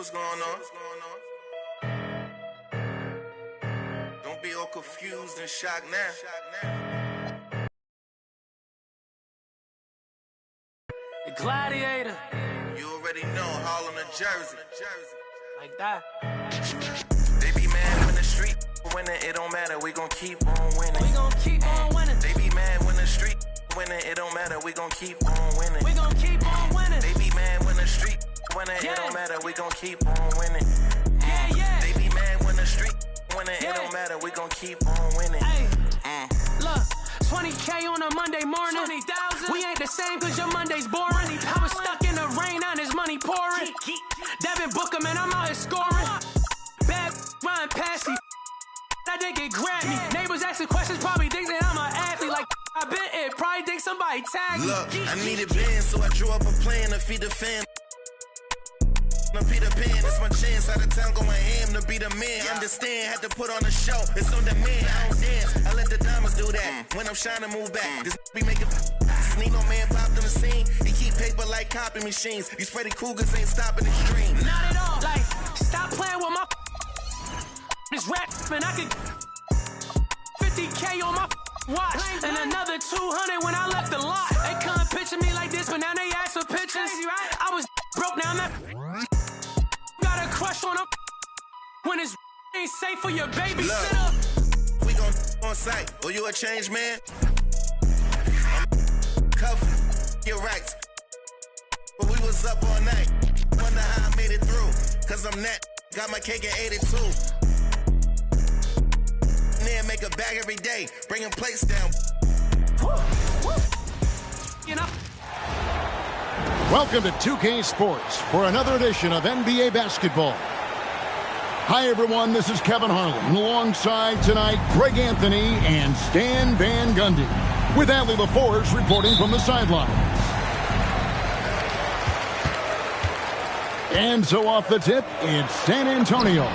what's going on. Don't be all confused and shocked now. The Gladiator. You already know, Harlem and Jersey. Like that. They be mad when the street winning, it don't matter, we gon' keep on winning. We gon' keep on winning. They be mad when the street winning, it don't matter, we gon' keep on winning. We gon' keep on winning. They be mad when the street winning, it don't matter, we gon' keep on winning. Yeah. They be mad when the street winning, it don't matter, we gon' keep on winning. Hey, look, 20K on a Monday morning. 20,000. We ain't the same cause your Monday's boring. I was stuck in the rain, now there's money pouring. Devin Booker, man, I'm out here scoring. Bad Ryan Passy. That they get grab me. Neighbors asking questions, probably think that I'm an athlete. Like I been it, probably think somebody tagged me. Look, I needed bands, so I drew up a plan to feed the fam. No Peter Pan, it's my chance. Out of town going ham to be the man. Understand, had to put on a show. It's on demand, I don't dance. I let the diamonds do that. When I'm shining, move back. This be making need no man popped on the scene. He keep paper like copy machines. These Freddy Cougars ain't stopping the stream. Not at all. Like, stop playing with my this rap, man. I could 50K on my watch and another 200 when I left the lot. They couldn't picture me like this, but now they ask for pictures. I was broke down that. Got a crush on him when it's ain't safe for your babysitter. We gon' on site. Oh, you a change man? I'm covered. Your rights. But we was up all night. Wonder how I made it through. Cause I'm net. Got my cake at 82. Then make a bag every day. Bringing plates down. You know. Welcome to 2K Sports for another edition of NBA basketball. Hi, everyone. This is Kevin Harlan. Alongside tonight, Greg Anthony and Stan Van Gundy. With Allie LaForce reporting from the sidelines. And so off the tip, it's San Antonio.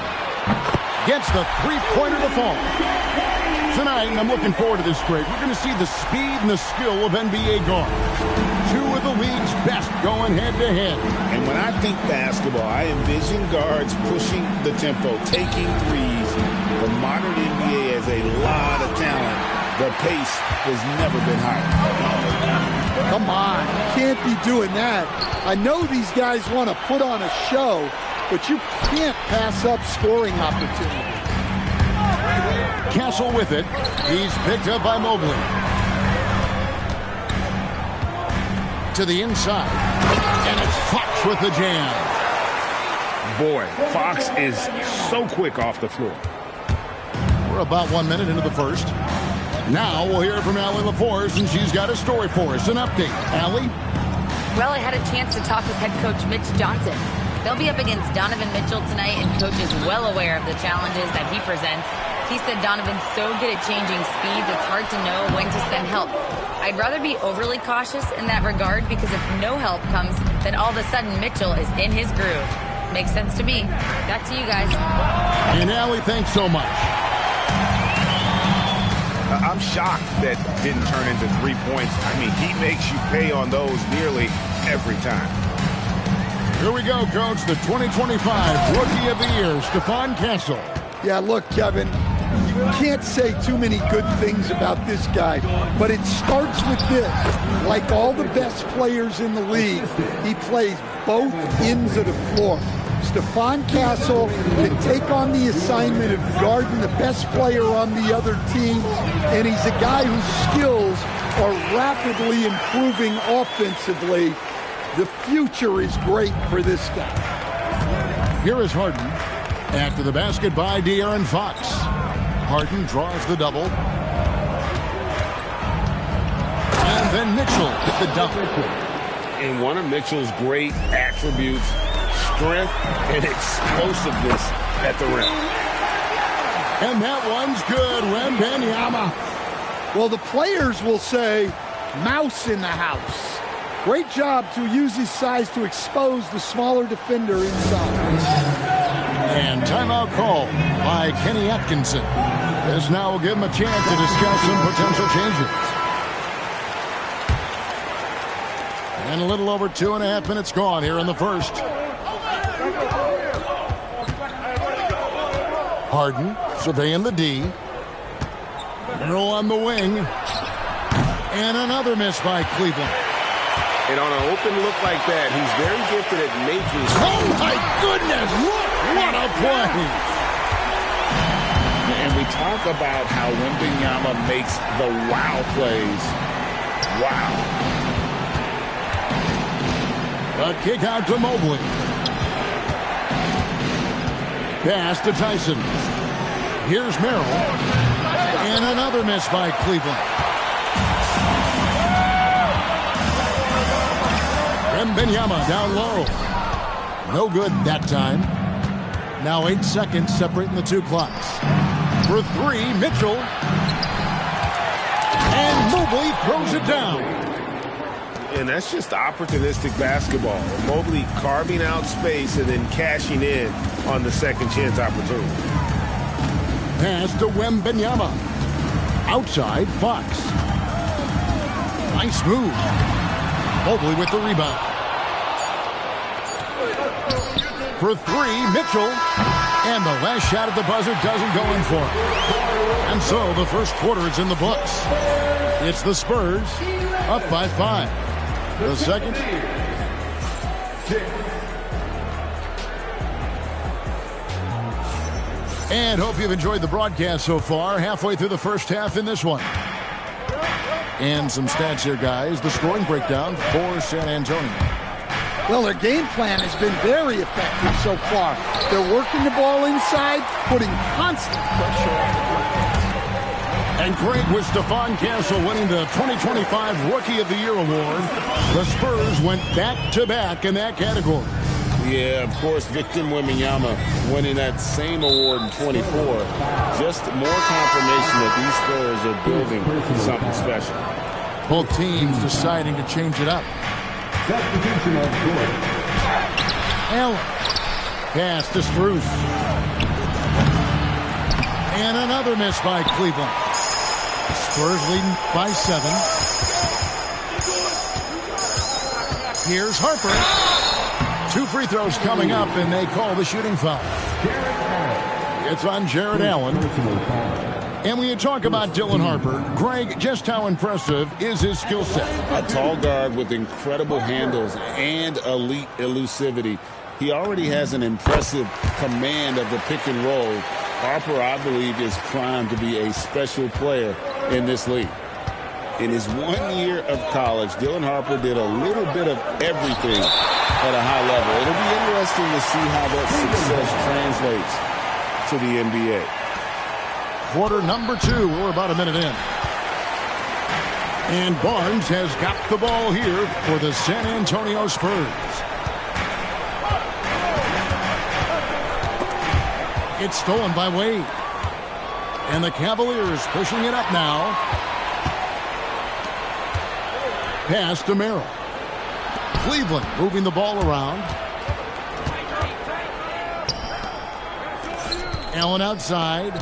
Gets the three-pointer to fall. Tonight, and I'm looking forward to this, Greg, we're going to see the speed and the skill of NBA guards. Two of the league's best going head-to-head. And when I think basketball, I envision guards pushing the tempo, taking threes. The modern NBA has a lot of talent. The pace has never been higher. Come on, you can't be doing that. I know these guys want to put on a show, but you can't pass up scoring opportunities. Castle with it. He's picked up by Mobley. To the inside. And it's Fox with the jam. Boy, Fox is so quick off the floor. We're about 1 minute into the first. Now we'll hear from Allie LaForce, and she's got a story for us. An update. Allie? Well, I had a chance to talk with head coach Mitch Johnson. They'll be up against Donovan Mitchell tonight, and Coach is well aware of the challenges that he presents. He said Donovan's so good at changing speeds, it's hard to know when to send help. I'd rather be overly cautious in that regard because if no help comes, then all of a sudden Mitchell is in his groove. Makes sense to me. Back to you guys. And Allie, thanks so much. I'm shocked that didn't turn into 3 points. I mean, he makes you pay on those nearly every time. Here we go, Coach. The 2025 Rookie of the Year, Stephon Castle. Yeah, look, Kevin, you can't say too many good things about this guy, but it starts with this. Like all the best players in the league, he plays both ends of the floor. Stephon Castle can take on the assignment of guarding the best player on the other team, and he's a guy whose skills are rapidly improving offensively. The future is great for this guy. Here is Harden. After the basket by De'Aaron Fox. Harden draws the double. And then Mitchell with the double. And one of Mitchell's great attributes, strength and explosiveness at the rim. And that one's good. Wembanyama. Well, the players will say, mouse in the house. Great job to use his size to expose the smaller defender inside. And timeout call by Kenny Atkinson. This now will give him a chance to discuss some potential changes. And a little over 2.5 minutes gone here in the first. Harden surveying the D. Merrill on the wing. And another miss by Cleveland. And on an open look like that, he's very gifted at making. Oh, my goodness! What a play! And we talk about how Wembanyama makes the wow plays. Wow. A kick out to Mobley. Pass to Tyson. Here's Merrill. And another miss by Cleveland. Wembanyama down low. No good that time. Now 8 seconds separating the two clocks. For three, Mitchell. And Mobley throws it down. And that's just opportunistic basketball. Mobley carving out space and then cashing in on the second chance opportunity. Pass to Wembanyama. Outside, Fox. Nice move. Mobley with the rebound. For three, Mitchell. And the last shot at the buzzer doesn't go in for him. And so the first quarter is in the books. It's the Spurs up by 5. The second. And hope you've enjoyed the broadcast so far. Halfway through the first half in this one. And some stats here, guys. The scoring breakdown for San Antonio. Well, their game plan has been very effective so far. They're working the ball inside, putting constant pressure on the defense. And Craig, with Stephon Castle winning the 2025 Rookie of the Year award, the Spurs went back-to-back in that category. Yeah, of course, Victor Wembanyama winning that same award in 24. Just more confirmation that these Spurs are building something special. Both teams deciding to change it up. Allen. Pass to Strus. And another miss by Cleveland. Spurs leading by 7. Here's Harper. 2 free throws coming up, and they call the shooting foul. It's on Jared Allen. And when you talk about Dylan Harper, Greg, just how impressive is his skill set? A tall guard with incredible handles and elite elusivity. He already has an impressive command of the pick and roll. Harper, I believe, is primed to be a special player in this league. In his 1 year of college, Dylan Harper did a little bit of everything at a high level. It'll be interesting to see how that success translates to the NBA. Quarter number 2. We're about a minute in. And Barnes has got the ball here for the San Antonio Spurs. It's stolen by Wade. And the Cavaliers pushing it up now. Pass to Merrill. Cleveland moving the ball around. Allen outside.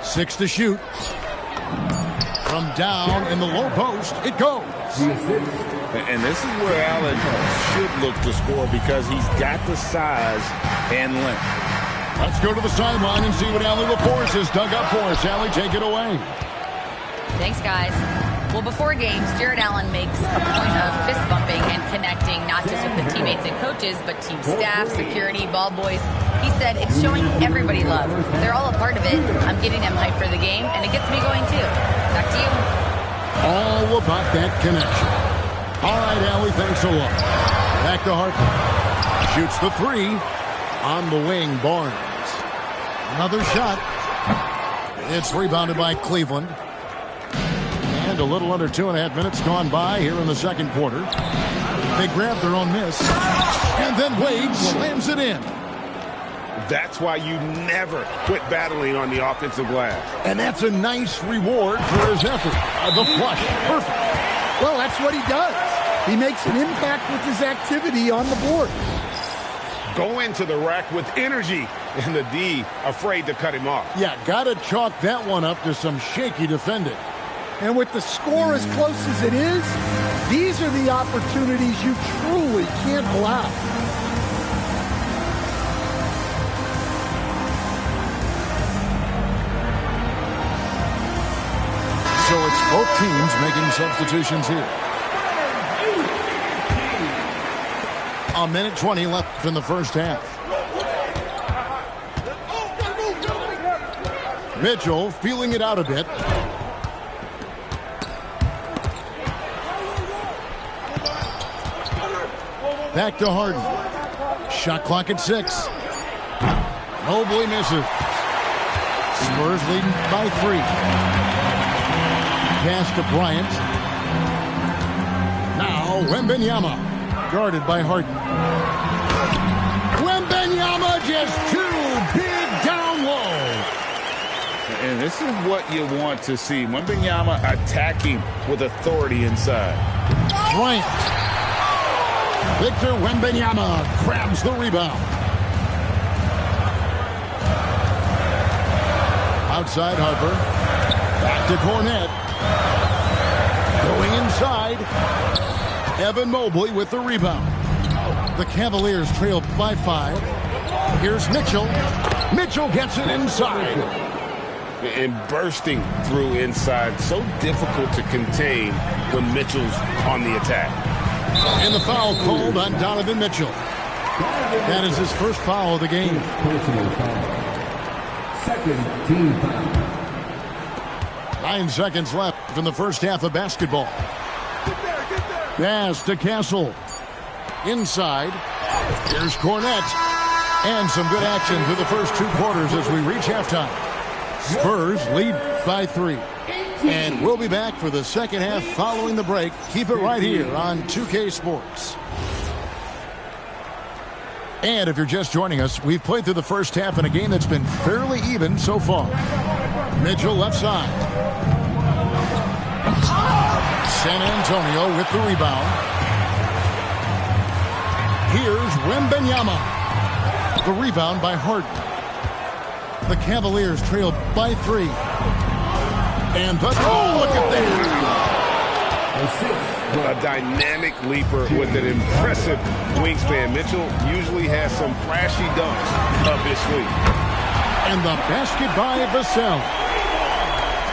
6 to shoot. From down in the low post, it goes. And this is where Allen should look to score because he's got the size and length. Let's go to the sideline and see what Allie LaForce has dug up for us. Allie, take it away. Thanks, guys. Well, before games, Jared Allen makes a point of fist bumping and connecting not just with the teammates and coaches, but team staff, security, ball boys. He said it's showing everybody love. They're all a part of it. I'm getting them hyped for the game, and it gets me going too. Back to you. All about that connection. All right, Allie, thanks a lot. Back to Harper. Shoots the 3 on the wing, Barnes. Another shot. It's rebounded by Cleveland. And a little under 2.5 minutes gone by here in the second quarter. They grab their own miss. And then Wade slams it in. That's why you never quit battling on the offensive glass. And that's a nice reward for his effort. The flush. Perfect. Well, that's what he does. He makes an impact with his activity on the board. Go into the rack with energy, and the D afraid to cut him off. Yeah, got to chalk that one up to some shaky defending. And with the score as close as it is, these are the opportunities you truly can't allow. it's both teams making substitutions here. A minute 20 left in the first half. Mitchell feeling it out a bit. Back to Harden. Shot clock at 6. Mobley misses. Spurs leading by 3. Pass to Bryant. Now Wembanyama. Guarded by Harden. Wembanyama just too big down low. And this is what you want to see. Wembanyama attacking with authority inside. Bryant. Victor Wembanyama grabs the rebound. Outside Harper. Back to Cornette. Going inside. Evan Mobley with the rebound. The Cavaliers trail by 5. Here's Mitchell. Mitchell gets it inside. And bursting through inside. So difficult to contain when Mitchell's on the attack. And the foul called on Donovan Mitchell. That is his first foul of the game. Personal foul. Second team foul. 9 seconds left in the first half of basketball. Pass to Castle. Inside. Here's Cornette. And some good action through the first 2 quarters as we reach halftime. Spurs lead by 3. And we'll be back for the second half following the break. Keep it right here on 2K Sports. And if you're just joining us, we've played through the first half in a game that's been fairly even so far. Mitchell left side. San Antonio with the rebound. Here's Wembanyama. The rebound by Harden. The Cavaliers trail by 3. And the look at that. A dynamic leaper with an impressive wingspan. Mitchell usually has some flashy dunks up his sleeve. And the basket by Vassell.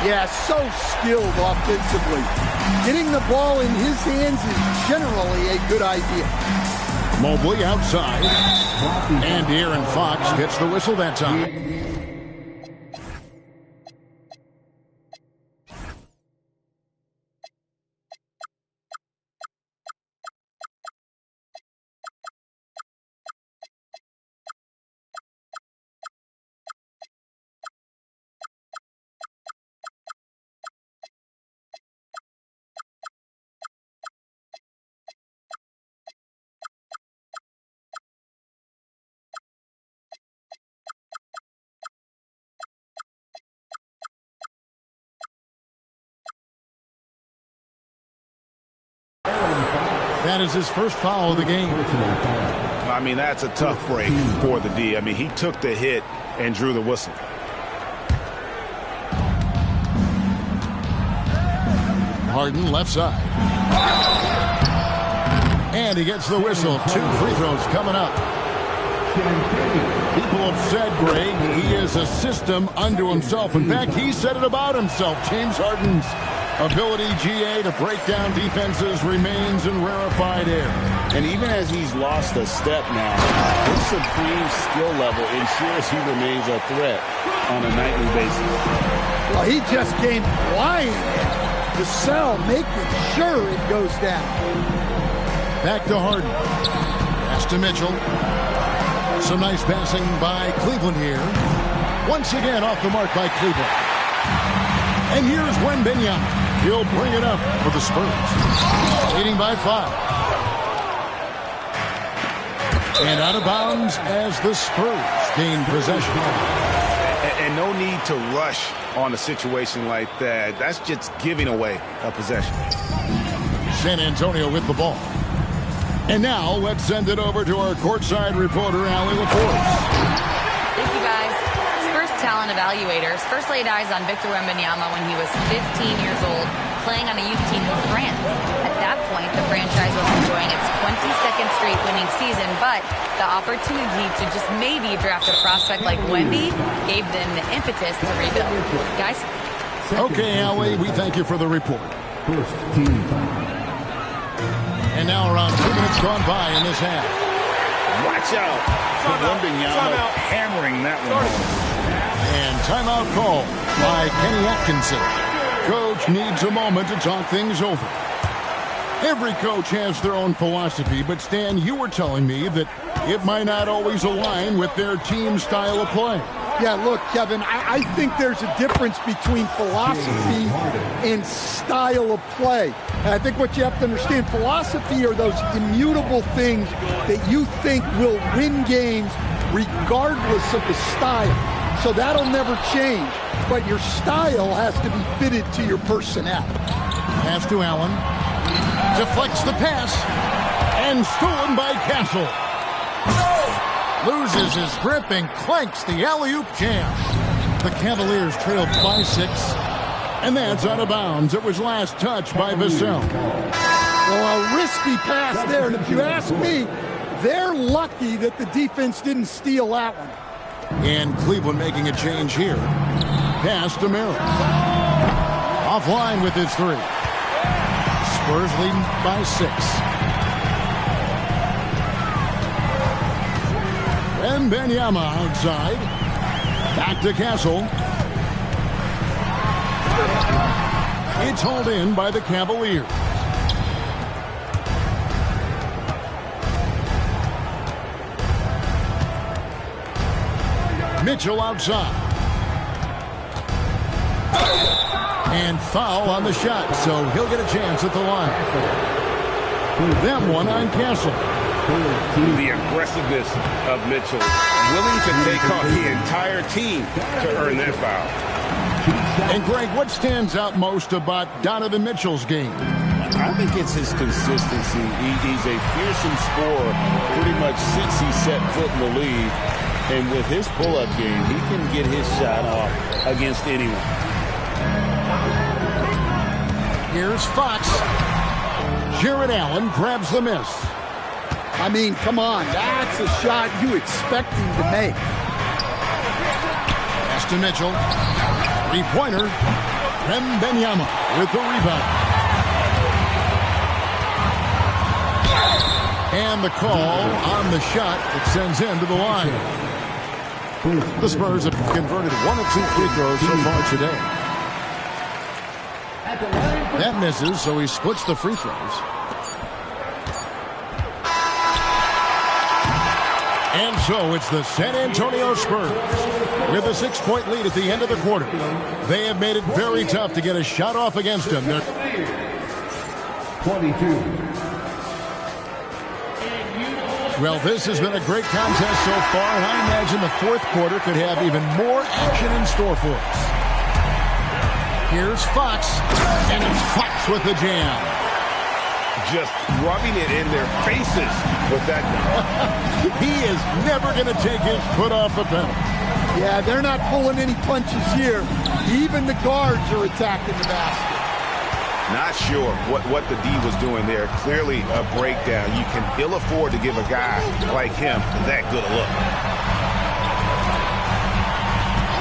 Yeah, so skilled offensively. Getting the ball in his hands is generally a good idea. Mobley outside. And Aaron Fox gets the whistle that time. That is his first foul of the game. I mean, that's a tough break for the D. I mean, he took the hit and drew the whistle. Harden left side. And he gets the whistle. 2 free throws coming up. People have said, Greg, he is a system unto himself. In fact, he said it about himself. James Harden's ability, GA, to break down defenses remains in rarefied air. And even as he's lost a step now, his supreme skill level ensures he remains a threat on a nightly basis. Well, he just came flying in. The cell making sure it goes down. Back to Harden. Pass to Mitchell. Some nice passing by Cleveland here. Once again off the mark by Cleveland. And here's Wembanyama. He'll bring it up for the Spurs. Leading by 5. And out of bounds as the Spurs gain possession. And no need to rush on a situation like that. That's just giving away a possession. San Antonio with the ball. And now let's send it over to our courtside reporter, Allie LaForce. Thank you, guys. Spurs talent evaluators first laid eyes on Victor Wembanyama when he was 15 years old, playing on a youth team in France. At that point, the franchise was enjoying its 22nd straight winning season, but the opportunity to just maybe draft a prospect like Wemby gave them the impetus to rebuild. Guys? Okay, Allie, we thank you for the report. First team foul. And now around 2 minutes gone by in this half. Watch out. Wembanyama hammering that one home. And timeout call by Kenny Atkinson. Coach needs a moment to talk things over. Every coach has their own philosophy, but Stan, you were telling me that it might not always align with their team style of play. Yeah, look, Kevin, I think there's a difference between philosophy and style of play. And I think what you have to understand, philosophy are those immutable things that you think will win games regardless of the style. So that'll never change. But your style has to be fitted to your personnel. Pass to Allen. Deflects the pass. And stolen by Castle. Loses his grip and clanks the alley-oop jam. The Cavaliers trailed by 6. And that's out of bounds. It was last touched by Vassell. Well, a risky pass there. And if you ask me, they're lucky that the defense didn't steal that one. And Cleveland making a change here. Pass to Merrill. Offline with his 3. Spurs leading by 6. And Wembanyama outside. Back to Castle. It's hauled in by the Cavaliers. Mitchell outside. And foul on the shot, so he'll get a chance at the line. That one on Castle. The aggressiveness of Mitchell, willing to take on the entire team to earn that foul. And Greg, what stands out most about Donovan Mitchell's game? I think it's his consistency. He's a fearsome scorer pretty much since he set foot in the league. And with his pull-up game, he can get his shot off against anyone. Here's Fox. Jared Allen grabs the miss. I mean, come on. That's a shot you expect him to make. Pass to Mitchell. 3-pointer. Wembanyama with the rebound. And the call on the shot that sends him to the line. The Spurs have converted 1 of 2 free throws so far today. That misses, so he splits the free throws. And so it's the San Antonio Spurs with a 6-point lead at the end of the quarter. They have made it very tough to get a shot off against them. 22. Well, this has been a great contest so far, and I imagine the fourth quarter could have even more action in store for us. Here's Fox, and it's Fox with the jam. Just rubbing it in their faces with that. He is never going to take his foot off the pedal. Yeah, they're not pulling any punches here. Even the guards are attacking the basket. Not sure what the D was doing there. Clearly a breakdown. You can ill afford to give a guy like him that good a look.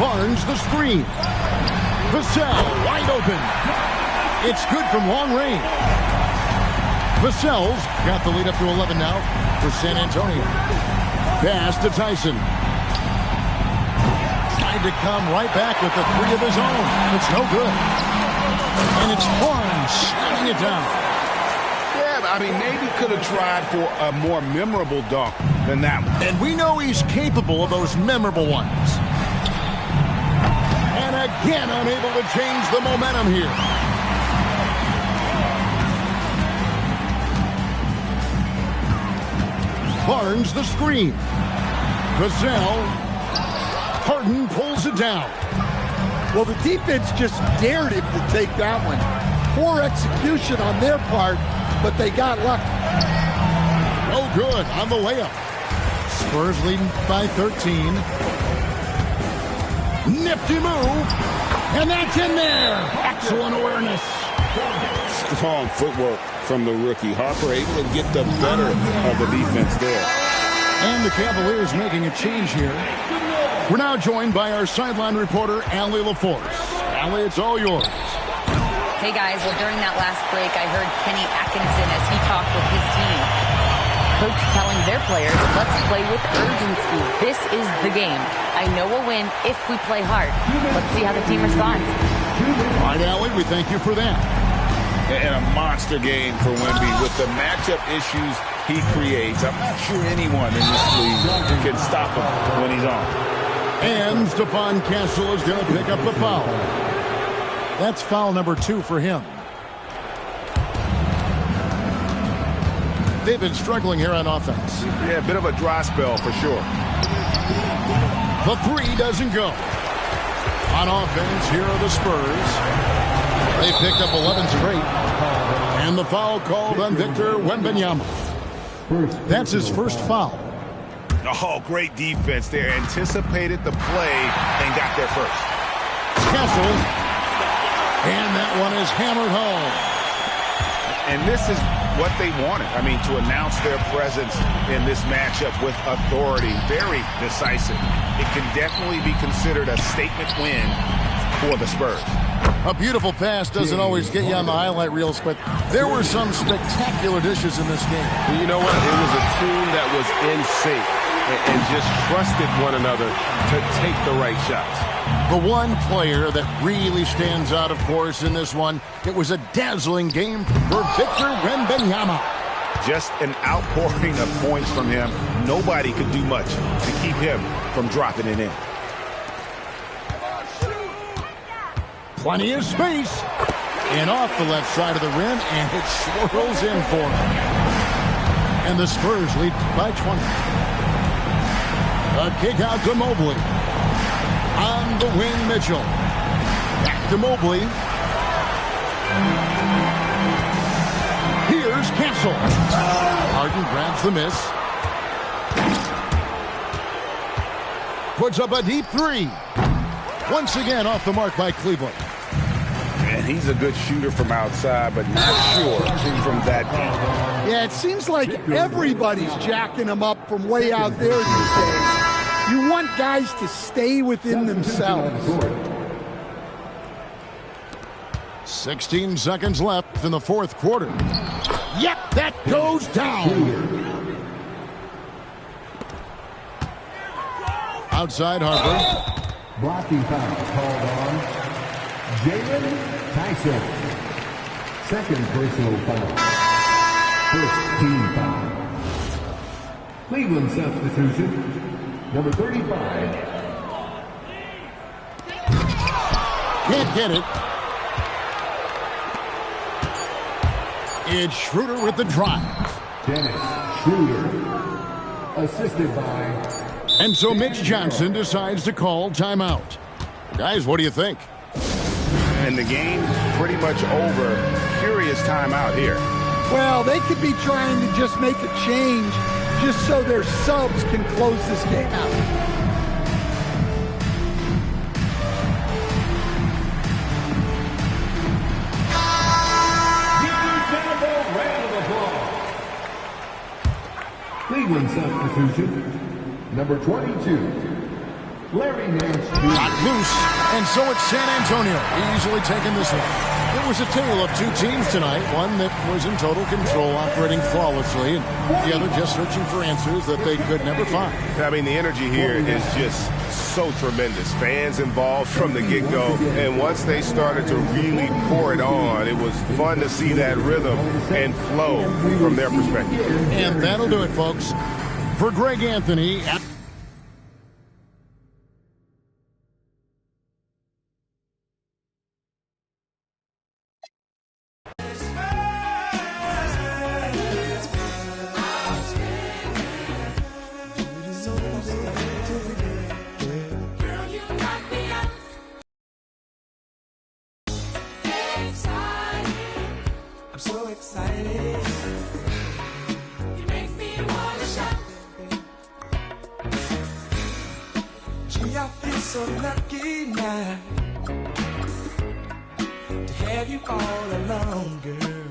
Barnes the screen. Vassell wide open. It's good from long range. Vassell's got the lead up to 11 now for San Antonio. Pass to Tyson. Tried to come right back with the 3 of his own. It's no good. And it's Barnes slamming it down. Yeah, I mean, maybe could have tried for a more memorable dunk than that one. And we know he's capable of those memorable ones. And again, unable to change the momentum here. Barnes the screen. Vassell. Harden pulls it down. Well, the defense just dared him to take that one. Poor execution on their part, but they got lucky. No good on the layup. Spurs leading by 13. Nifty move. And that's in there. Excellent awareness. Strong footwork from the rookie. Harper able to get the better of the defense there. And the Cavaliers making a change here. We're now joined by our sideline reporter, Allie LaForce. Allie, it's all yours. Hey, guys. Well, during that last break, I heard Kenny Atkinson as he talked with his team. Coach telling their players, let's play with urgency. This is the game. I know we'll win if we play hard. Let's see how the team responds. All right, Allie, we thank you for that. And a monster game for Wemby with the matchup issues he creates. I'm not sure anyone in this league can stop him when he's on. And Stephon Castle is going to pick up the foul. That's foul number 2 for him. They've been struggling here on offense. Yeah, a bit of a dry spell for sure. The 3 doesn't go. On offense, here are the Spurs. They picked up 11 straight. And the foul called on Victor Wembanyama. That's his first foul. Oh, great defense there. Anticipated the play and got there first. Castle. And that one is hammered home. And this is what they wanted. I mean, to announce their presence in this matchup with authority. Very decisive. It can definitely be considered a statement win for the Spurs. A beautiful pass doesn't always get you on the highlight reels, but there were some spectacular dishes in this game. You know what? It was a team that was in sync and just trusted one another to take the right shots. The one player that really stands out, of course, in this one, it was a dazzling game for Victor Wembanyama. Just an outpouring of points from him. Nobody could do much to keep him from dropping it in. Plenty of space. And off the left side of the rim, and it swirls in for him. And the Spurs lead by 20. A kick out to Mobley. On the wing, Mitchell. Back to Mobley. Here's Castle. Harden grabs the miss. Puts up a deep 3. Once again off the mark by Cleveland. And he's a good shooter from outside, but not sure from that deep. Yeah, it seems like everybody's jacking him up from way out there these days. You want guys to stay within themselves. 16 seconds left in the fourth quarter. Yep, that goes down. Outside Harper. Blocking foul called on Jalen Tyson. Second personal foul. First team foul. Cleveland substitution. Number 35. Can't get it. It's Schroeder with the drive. Dennis Schroeder. Assisted by... And so Mitch Johnson decides to call timeout. Guys, what do you think? And the game pretty much over. Curious timeout here. Well, they could be trying to just make a change just so their subs can close this game out. Cleveland substitution. Number 22. Larry Nance Jr. Got loose, and so it's San Antonio easily taking this one. It was a tale of two teams tonight, one that was in total control, operating flawlessly, and the other just searching for answers that they could never find. I mean, the energy here is just so tremendous. Fans involved from the get-go, and once they started to really pour it on, it was fun to see that rhythm and flow from their perspective. And that'll do it, folks. For Greg Anthony... I'm so excited. You make me want to shout. Gee, I feel so lucky now to have you all along, girl.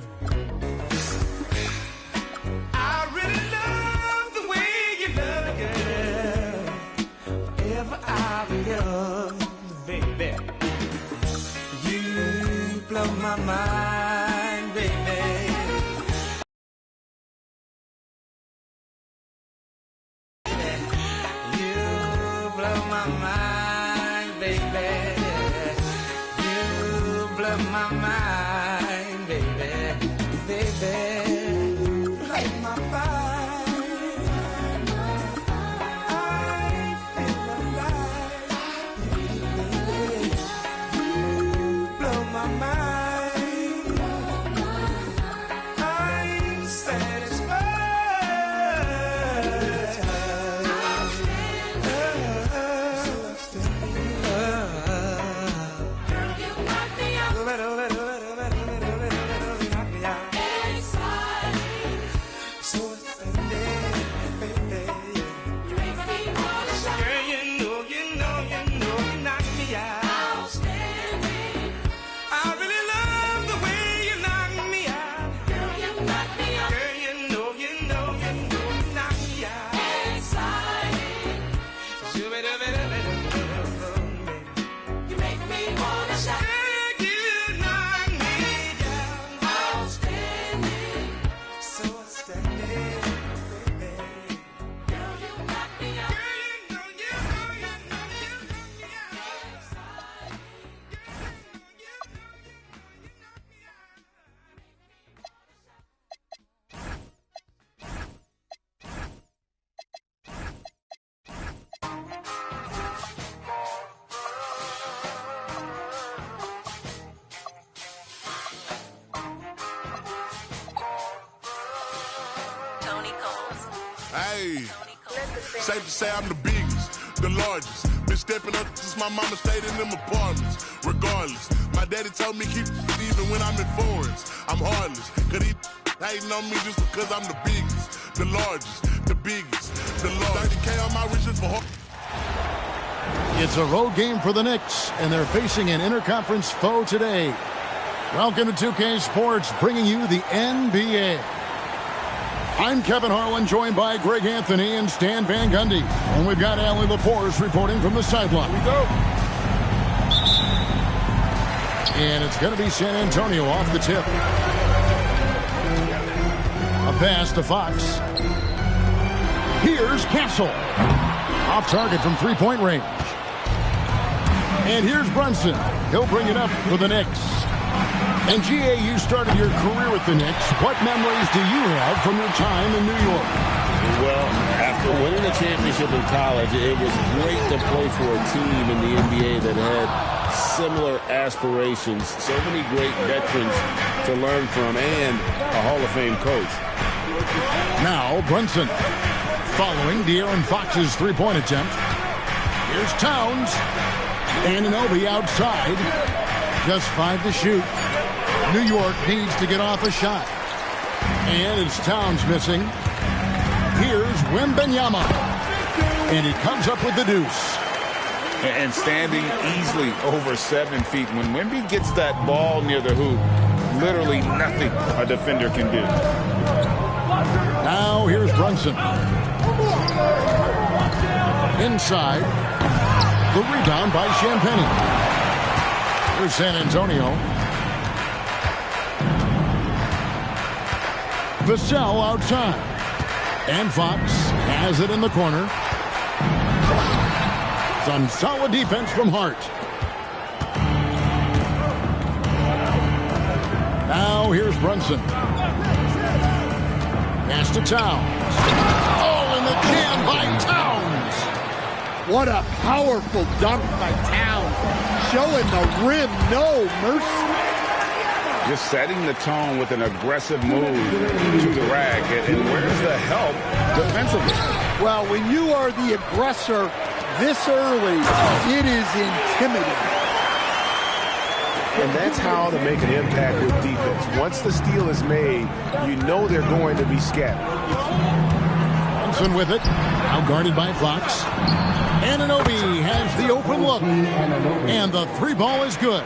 I really love the way you love, girl. Forever I'll be yours, baby. my mind, baby. You blow my mind, baby. You blow my mind, baby. Baby, light my fire. I feel alive. You blow my mind. I'm satisfied. Hey, safe to say I'm the biggest, the largest. Been stepping up since my mama stayed in them apartments. Regardless, my daddy told me keep even when I'm in foreigns. I'm heartless, cause he hating on me just because I'm the biggest, the largest, the biggest, the largest. 30K on my riches for It's a road game for the Knicks, and they're facing an interconference foe today. Welcome to 2K Sports, bringing you the NBA. I'm Kevin Harlan, joined by Greg Anthony and Stan Van Gundy. And we've got Allie LaForce reporting from the sideline. Here we go. And it's going to be San Antonio off the tip. A pass to Fox. Here's Castle. Off target from three-point range. And here's Brunson. He'll bring it up for the Knicks. And G.A., you started your career with the Knicks. What memories do you have from your time in New York? Well, after winning a championship in college, it was great to play for a team in the NBA that had similar aspirations. So many great veterans to learn from and a Hall of Fame coach. Now Brunson following De'Aaron Fox's three-point attempt. Here's Towns. Anunoby outside. Just 5 to shoot. New York needs to get off a shot. And it's Towns missing. Here's Wembanyama. And he comes up with the deuce. And standing easily over 7 feet. When Wemby gets that ball near the hoop, literally nothing a defender can do. Now here's Brunson. Inside. The rebound by Champagnie. Here's San Antonio. Vassell outside. And Fox has it in the corner. Some solid defense from Hart. Now here's Brunson. Pass to Towns. Oh, and the jam by Towns. What a powerful dunk by Towns. Showing the rim no mercy. Just setting the tone with an aggressive move to the rack. And where's the help defensively? Well, when you are the aggressor this early, it is intimidating. And that's how to make an impact with defense. Once the steal is made, you know they're going to be scattered. Brunson with it. Now guarded by Fox. Anunoby has the open look. And the three ball is good.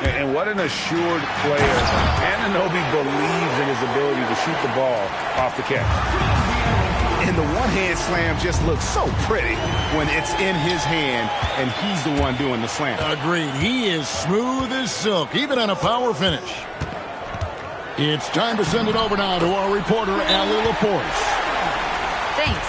And what an assured player. Anunoby believes in his ability to shoot the ball off the catch. And the one-hand slam just looks so pretty when it's in his hand and he's the one doing the slam. Agreed. He is smooth as silk, even on a power finish. It's time to send it over now to our reporter, Allie LaForce. Thanks.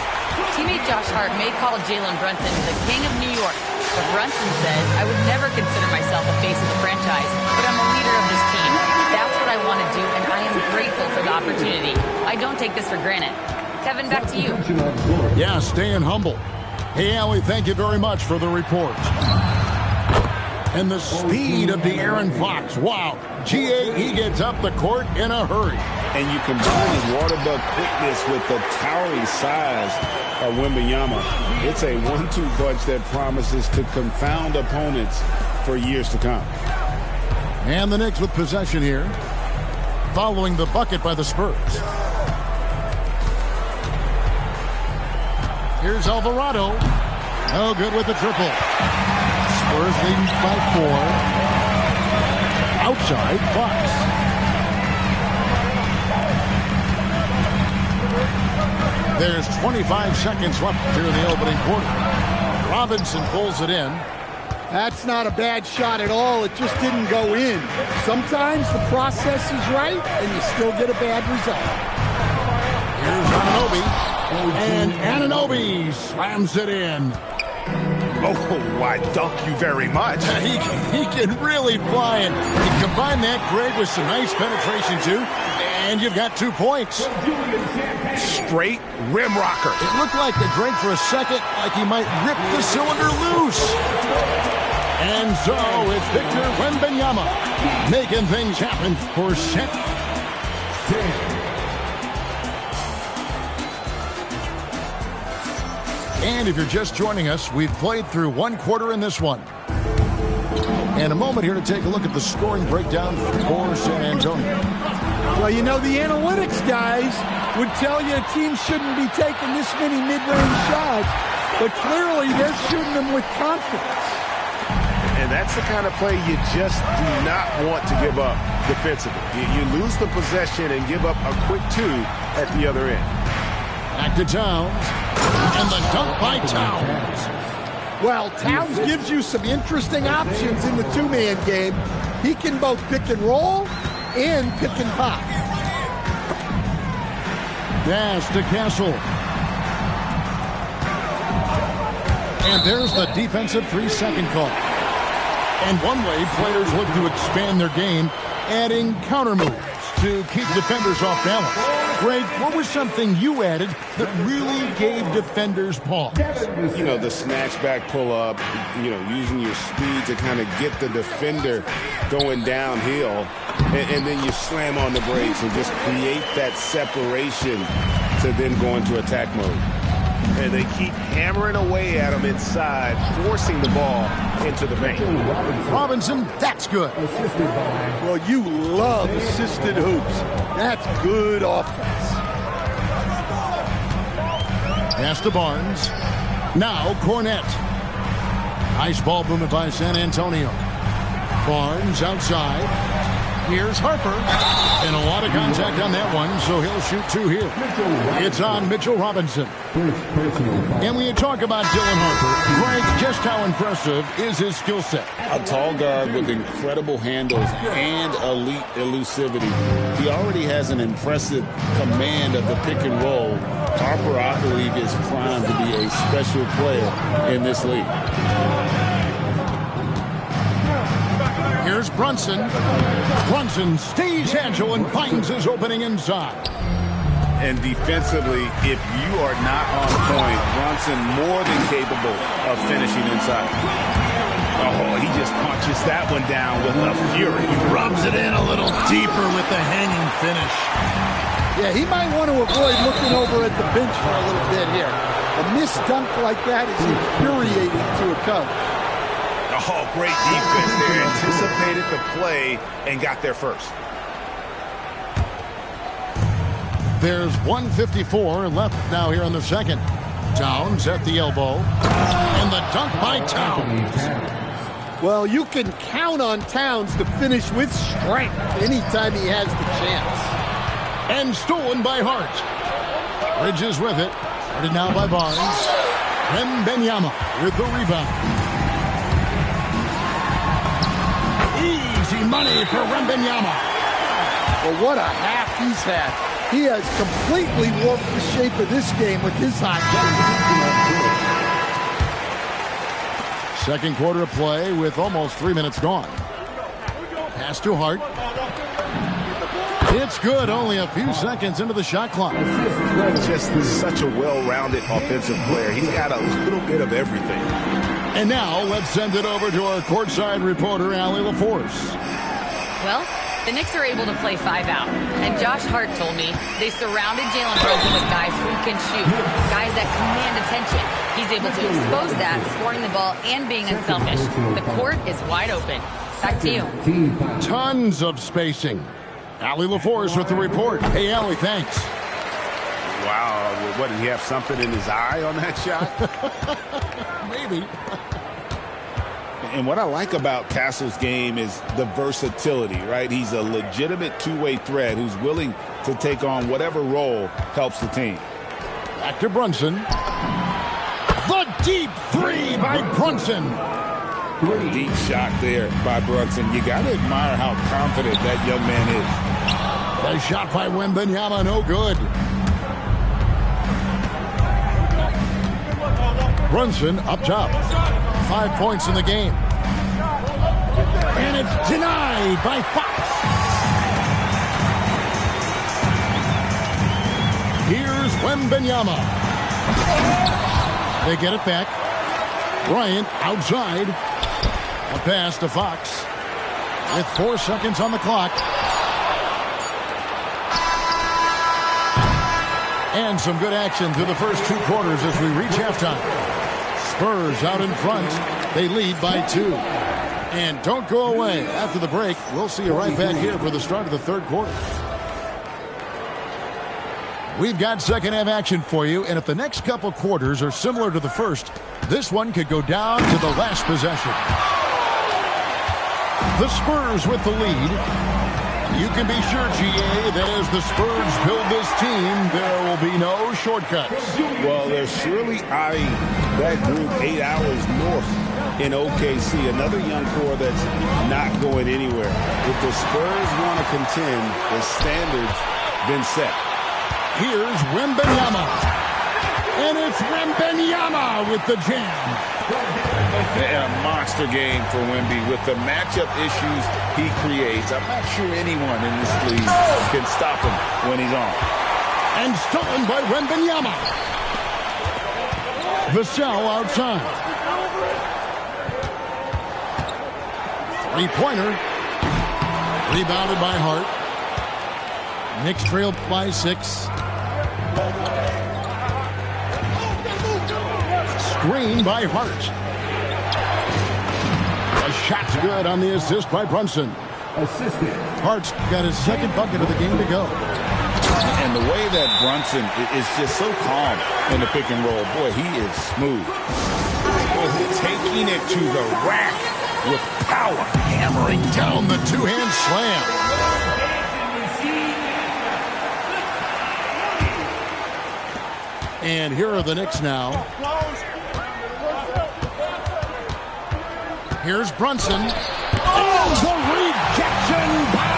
Teammate Josh Hart may call Jalen Brunson the king of New York, but Brunson says, I would never consider myself a face of the franchise, but I'm a leader of this team. That's what I want to do, and I am grateful for the opportunity. I don't take this for granted. Kevin, back to you. Yeah, staying humble. Hey, Allie, thank you very much for the report. And the speed of the Aaron Fox. Wow. G.A., he gets up the court in a hurry. And you combine his water bug quickness with the towering size of Wembanyama. It's a 1-2 punch that promises to confound opponents for years to come. And the Knicks with possession here, following the bucket by the Spurs. Here's Alvarado. No good with the triple. Spurs leading by 4. Outside, Fox. There's 25 seconds left here in the opening quarter. Robinson pulls it in. That's not a bad shot at all. It just didn't go in. Sometimes the process is right, and you still get a bad result. Here's Anunoby. And Anunoby slams it in. Oh, I dunk you very much. He can really fly, and you combine that, Greg, with some nice penetration, too, and you've got 2 points. Straight rim rocker. It looked like the Greg for a second, like he might rip the cylinder loose. And so it's Victor Wembanyama making things happen for set. And if you're just joining us, we've played through 1 quarter in this one. And a moment here to take a look at the scoring breakdown for San Antonio. Well, you know, the analytics guys would tell you a team shouldn't be taking this many mid-range shots, but clearly they're shooting them with confidence. And that's the kind of play you just do not want to give up defensively. You lose the possession and give up a quick 2 at the other end. Back to Towns. And the dunk by Towns. Well, Towns gives you some interesting options in the 2-man game. He can both pick and roll and pick and pop. Pass to Castle. And there's the defensive 3-second call. And one way players look to expand their game, adding counter moves to keep defenders off balance. Greg, what was something you added that really gave defenders pause? You know, the snatchback pull-up, you know, using your speed to kind of get the defender going downhill, and then you slam on the brakes and just create that separation to then go into attack mode. And they keep hammering away at him inside, forcing the ball into the paint. Robinson, that's good. Well, you love assisted hoops. That's good offense. Pass to Barnes. Now Cornette. Nice ball movement by San Antonio. Barnes outside. Here's Harper. And a lot of contact on that one, so he'll shoot 2 here. It's on Mitchell Robinson. And when you talk about Dylan Harper, Greg, just how impressive is his skill set? A tall guard with incredible handles and elite elusivity. He already has an impressive command of the pick and roll. Harper, I believe, is primed to be a special player in this league. Here's Brunson. Brunson stays agile and finds his opening inside. And defensively, if you are not on point, Brunson more than capable of finishing inside. Oh, he just punches that one down with a fury. He rubs it in a little deeper with the hanging finish. Yeah, he might want to avoid looking over at the bench for a little bit here. A missed dunk like that is infuriating to a coach. Oh, great defense there. Anticipated the play and got there first. There's 1:54 left now here in the second. Towns at the elbow. And the dunk by Towns. Well, you can count on Towns to finish with strength anytime he has the chance. And stolen by Hart. Bridges with it. Started now by Barnes. Wembanyama with the rebound. Easy money for Wembanyama. Well, what a half he's had. He has completely warped the shape of this game with his hot shot. Second quarter of play with almost 3 minutes gone. Pass to Hart. It's good, only a few seconds into the shot clock. Just such a well-rounded offensive player. He's got a little bit of everything. And now let's send it over to our courtside reporter, Allie LaForce. Well, the Knicks are able to play 5 out. And Josh Hart told me they surrounded Jalen Brunson with guys who can shoot, guys that command attention. He's able to expose that, scoring the ball and being unselfish. The court is wide open. Back to you. Tons of spacing. Allie LaForce with the report. Hey, Allie, thanks. Wow, what, did he have something in his eye on that shot? Maybe. And what I like about Castle's game is the versatility, right? He's a legitimate two-way threat who's willing to take on whatever role helps the team. Back to Brunson. The deep three by Brunson. Deep shot there by Brunson. You got to admire how confident that young man is. The shot by Wembanyama, no good. Brunson up top. 5 points in the game. And it's denied by Fox. Here's Wembanyama. They get it back. Bryant outside. A pass to Fox. With 4 seconds on the clock. And some good action through the first 2 quarters as we reach halftime. Spurs out in front. They lead by 2. And don't go away. After the break, we'll see you right back here for the start of the third quarter. We've got second half action for you, and if the next couple quarters are similar to the first, this one could go down to the last possession. The Spurs with the lead. You can be sure, GA, that as the Spurs build this team, there will be no shortcuts. Well, they're surely eyeing that group 8 hours north in OKC. Another young core that's not going anywhere. If the Spurs want to contend, the standard's been set. Here's Wembanyama. And it's Wembanyama with the jam. And a monster game for Wemby with the matchup issues he creates. I'm not sure anyone in this league can stop him when he's on. And stolen by Wembanyama. Vassell outside. 3-pointer. Rebounded by Hart. Knicks trailed by 6. Screen by Hart. The shot's good on the assist by Brunson. Assisted. Hart's got his second bucket of the game to go. And the way that Brunson is just so calm in the pick and roll, boy, he is smooth. Taking it to the rack with power. Hammering down the two-hand slam. And here are the Knicks now. Here's Brunson. Oh, the rejection by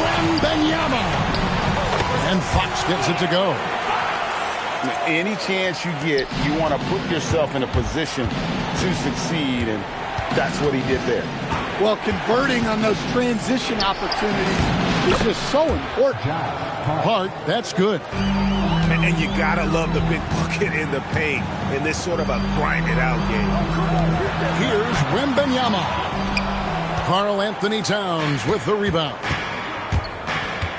Wembanyama. And Fox gets it to go. Any chance you get, you want to put yourself in a position to succeed, and that's what he did there. Well, converting on those transition opportunities is just so important. Hart, that's good. And you gotta love the big bucket in the paint in this sort of a grind-it-out game. Here's Wembanyama. Karl Anthony Towns with the rebound.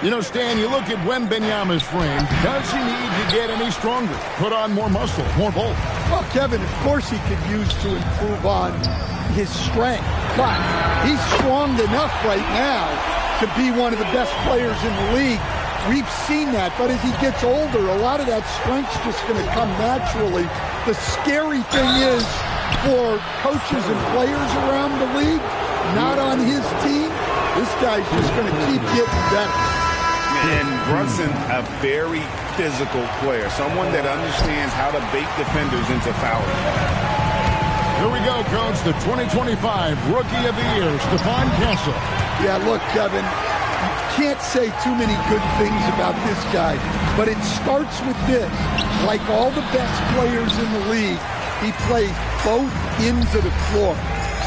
You know, Stan, you look at Wembanyama's frame. Does he need to get any stronger? Put on more muscle, more bulk? Well, Kevin, of course he could use to improve on his strength. But he's strong enough right now to be one of the best players in the league. We've seen that, but as he gets older, a lot of that strength's just going to come naturally. The scary thing is for coaches and players around the league, not on his team, this guy's just going to keep getting better. And Brunson, a very physical player, someone that understands how to bait defenders into fouling. Here we go, Coach. The 2025 Rookie of the Year, Stephon Castle. Yeah, look, Kevin, you can't say too many good things about this guy, but it starts with this. Like all the best players in the league, he plays both ends of the floor.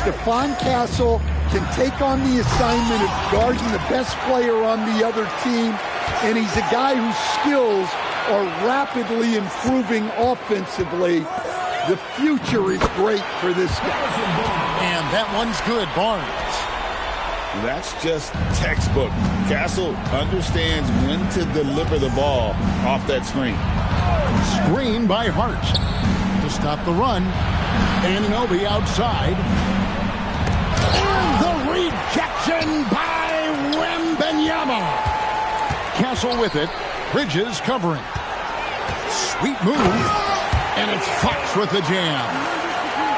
Stephon Castle can take on the assignment of guarding the best player on the other team, and he's a guy whose skills are rapidly improving offensively. The future is great for this guy. And that one's good, Barnes. That's just textbook. Castle understands when to deliver the ball off that screen. Screen by Hart to stop the run. Anunoby outside. And the rejection by Wembanyama. Castle with it. Bridges covering. Sweet move. And it's Fox with the jam.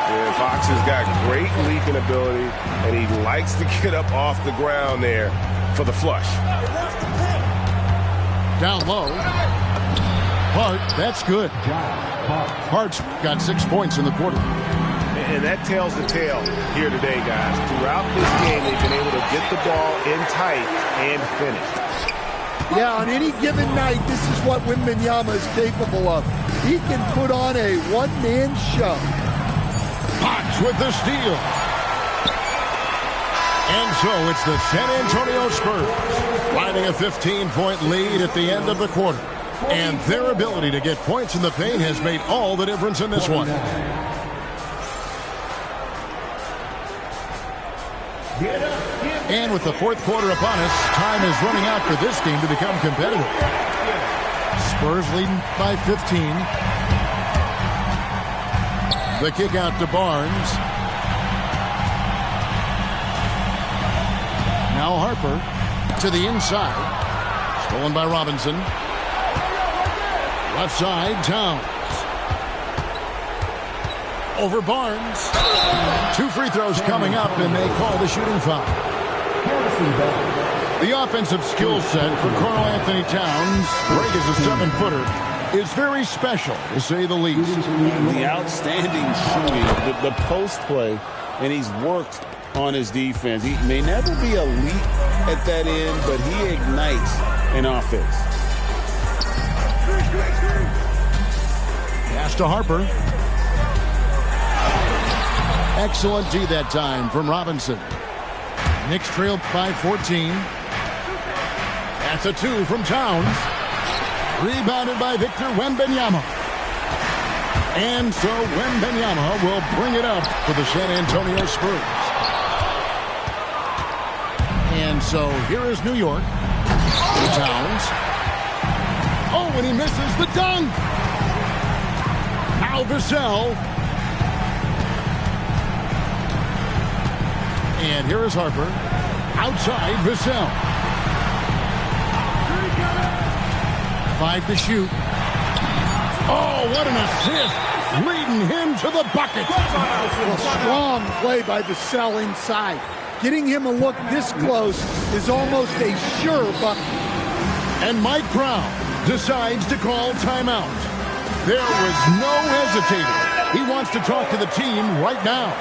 Yeah, Fox has got great leaping ability, and he likes to get up off the ground there for the flush. Down low. Hart, that's good. Hart's got 6 points in the quarter. And that tells the tale here today, guys. Throughout this game, they've been able to get the ball in tight and finish. Yeah, on any given night, this is what Wembanyama is capable of. He can put on a one-man show. Fox with the steal. And so it's the San Antonio Spurs riding a 15-point lead at the end of the quarter. And their ability to get points in the paint has made all the difference in this one. And with the fourth quarter upon us, time is running out for this game to become competitive. Spurs leading by 15. The kick out to Barnes. Now Harper to the inside. Stolen by Robinson. Left side, Towns. Over Barnes. 2 free throws coming up, and they call the shooting foul. The offensive skill set for Karl Anthony Towns, great as a 7-footer, is very special, to say the least. The outstanding shooting, the post play, and he's worked on his defense. He may never be elite at that end, but he ignites an offense. Pass to Harper. Excellent D that time from Robinson. Knicks trail by 14. That's a 2 from Towns. Rebounded by Victor Wembanyama. And so Wembanyama will bring it up for the San Antonio Spurs. And so here is New York. Towns. Oh, and he misses the dunk. Now Vassell. And here is Harper. Outside, Vassell. 5 to shoot. Oh, what an assist. Leading him to the bucket. A strong play by Vassell inside. Getting him a look this close is almost a sure bucket. And Mike Brown decides to call timeout. There was no hesitating. He wants to talk to the team right now.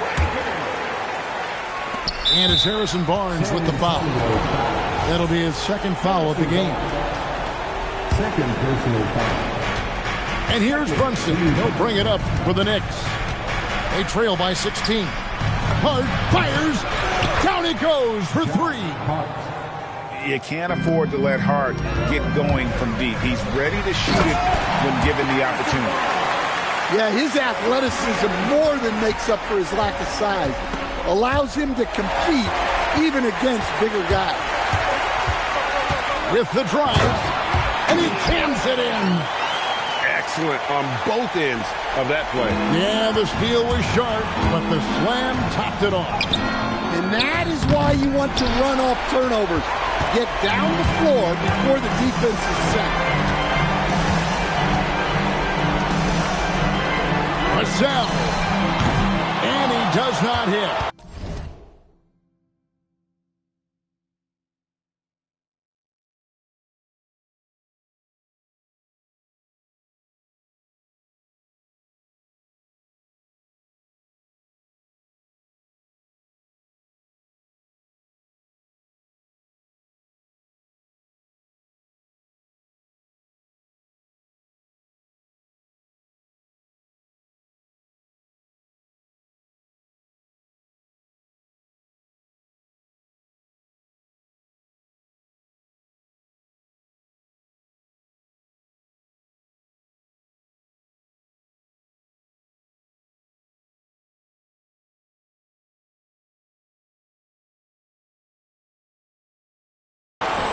And it's Harrison Barnes with the foul. That'll be his second foul of the game. Second personal foul. And here's Brunson. He'll bring it up for the Knicks. They trail by 16. Hart fires. Down it goes for 3. You can't afford to let Hart get going from deep. He's ready to shoot it when given the opportunity. Yeah, his athleticism more than makes up for his lack of size. Allows him to compete even against bigger guys. With the drive, and he jams it in. Excellent on both ends of that play. Yeah, the steal was sharp, but the slam topped it off. And that is why you want to run off turnovers. Get down the floor before the defense is set. Vassell. And he does not hit.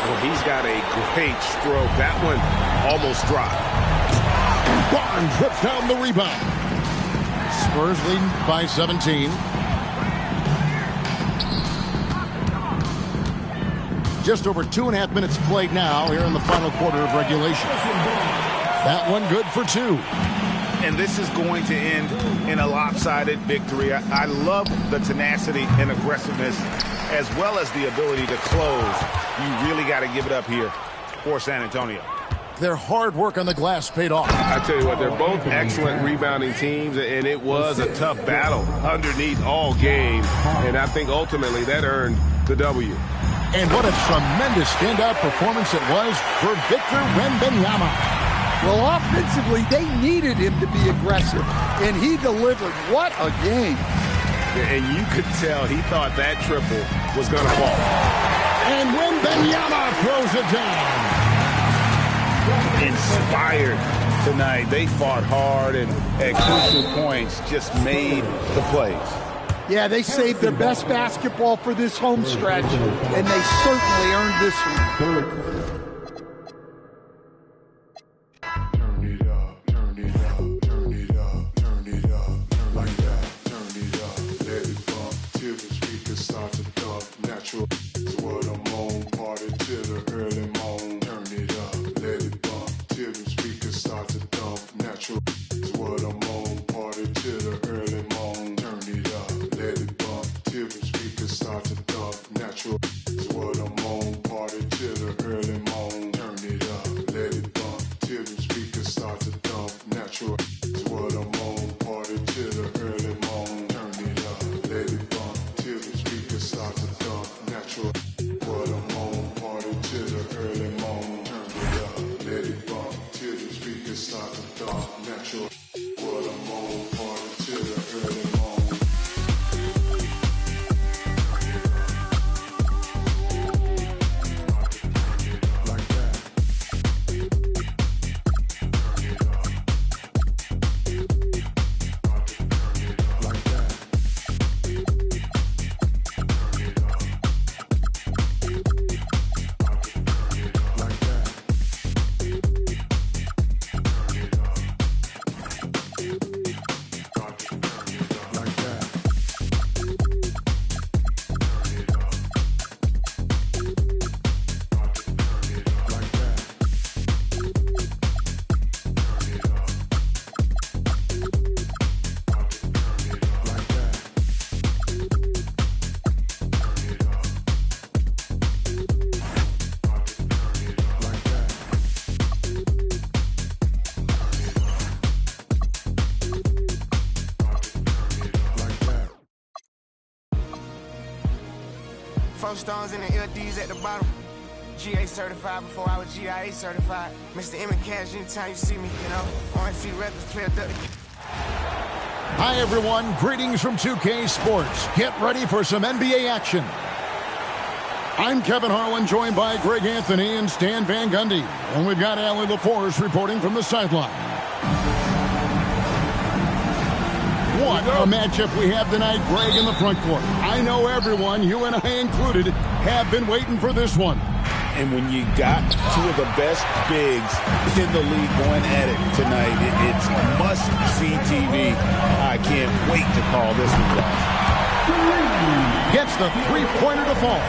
Well, he's got a great stroke. That one almost dropped. Barnes whips down the rebound. Spurs lead by 17. Just over 2.5 minutes played now here in the final quarter of regulation. That one good for 2. And this is going to end in a lopsided victory. I love the tenacity and aggressiveness as well as the ability to close. You really got to give it up here for San Antonio. Their hard work on the glass paid off. I tell you what, they're both excellent rebounding teams, and it was a tough battle underneath all game. And I think ultimately that earned the W. And what a tremendous standout performance it was for Victor Wembanyama. Well, offensively, they needed him to be aggressive, and he delivered. What a game. And you could tell he thought that triple was going to fall. And Wembanyama throws it down. Inspired tonight. They fought hard and at crucial points just made the plays. Yeah, they saved their best basketball for this home stretch, and they certainly earned this one. Stones in the LDs at the bottom. GA certified before I was GIA certified. Mr. M and Cash, anytime you see me, you know. ONC Records, play a duck. Hi, everyone. Greetings from 2K Sports. Get ready for some NBA action. I'm Kevin Harlan, joined by Greg Anthony and Stan Van Gundy. And we've got Allie LaForce reporting from the sideline. What a matchup we have tonight, Greg, in the front court. I know everyone, you and I included, have been waiting for this one. And when you got two of the best bigs in the league going at it tonight, it's must-see TV. I can't wait to call this one, guys. Gets the three-pointer to fall.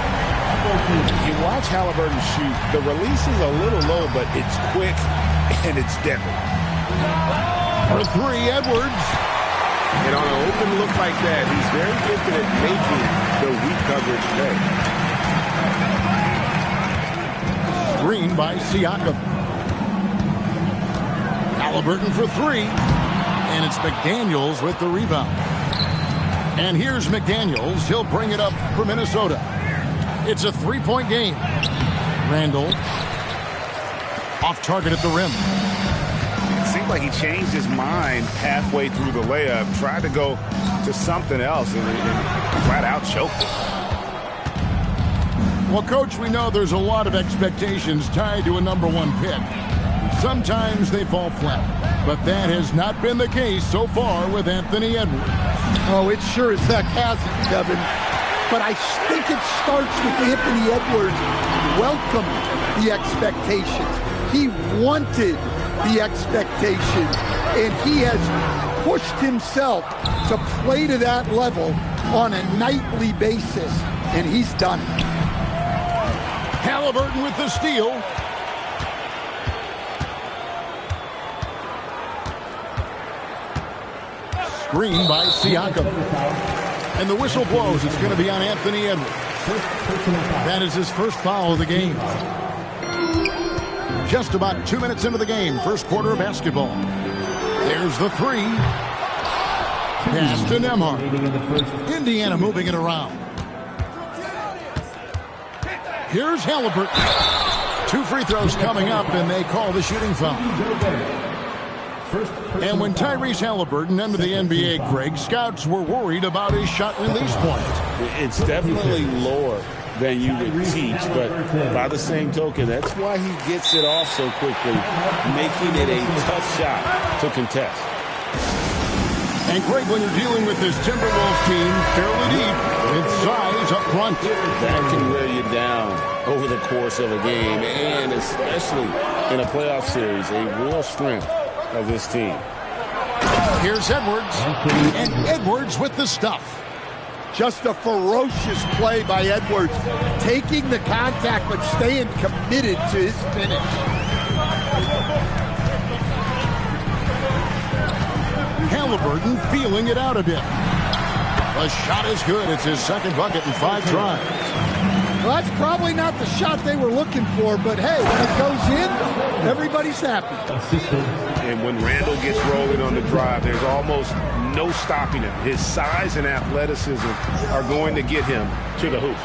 You watch Halliburton shoot. The release is a little low, but it's quick and it's deadly. For 3, Edwards. And on an open look like that, he's very gifted at making the weak coverage pay. Screen by Siakam. Halliburton for 3. And it's McDaniels with the rebound. And here's McDaniels. He'll bring it up for Minnesota. It's a 3-point game. Randall. Off target at the rim. Seemed like he changed his mind halfway through the layup, tried to go to something else, and flat out choked it. Well, Coach, we know there's a lot of expectations tied to a #1 pick. Sometimes they fall flat, but that has not been the case so far with Anthony Edwards. Oh, it sure as heck hasn't, Kevin. but I think it starts with Anthony Edwards welcoming the expectations. He wanted the expectations, and he has pushed himself to play to that level on a nightly basis, and he's done it. Halliburton with the steal. Screen by Siakam. And the whistle blows. It's going to be on Anthony Edwards. That is his first foul of the game. Just about 2 minutes into the game. First quarter of basketball. There's the three. Pass to Nembhard. Indiana moving it around. Here's Halliburton. 2 free throws coming up, and they call the shooting foul. And when Tyrese Halliburton entered the NBA, Greg, scouts were worried about his shot release point. It's definitely lower than you would teach, but by the same token, that's why he gets it off so quickly, making it a tough shot to contest. And Greg, when you're dealing with this Timberwolves team, fairly deep, with size up front. That can wear you down over the course of a game, and especially in a playoff series, a real strength of this team. Here's Edwards, and Edwards with the stuff. Just a ferocious play by Edwards, taking the contact but staying committed to his finish. Halliburton feeling it out a bit. The shot is good. It's his second bucket in 5 tries. Well, that's probably not the shot they were looking for, but hey, when it goes in, everybody's happy. And when Randall gets rolling on the drive, there's almost no stopping him. His size and athleticism are going to get him to the hoop.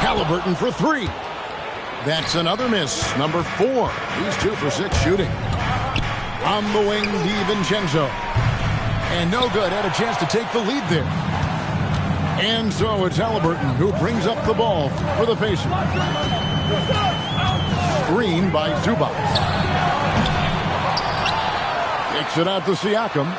Halliburton for 3. That's another miss. Number 4. He's 2 for 6 shooting. On the wing, DiVincenzo. And no good. Had a chance to take the lead there. And so it's Halliburton who brings up the ball for the Pacers. Screen by Zubac. Takes it out to Siakam.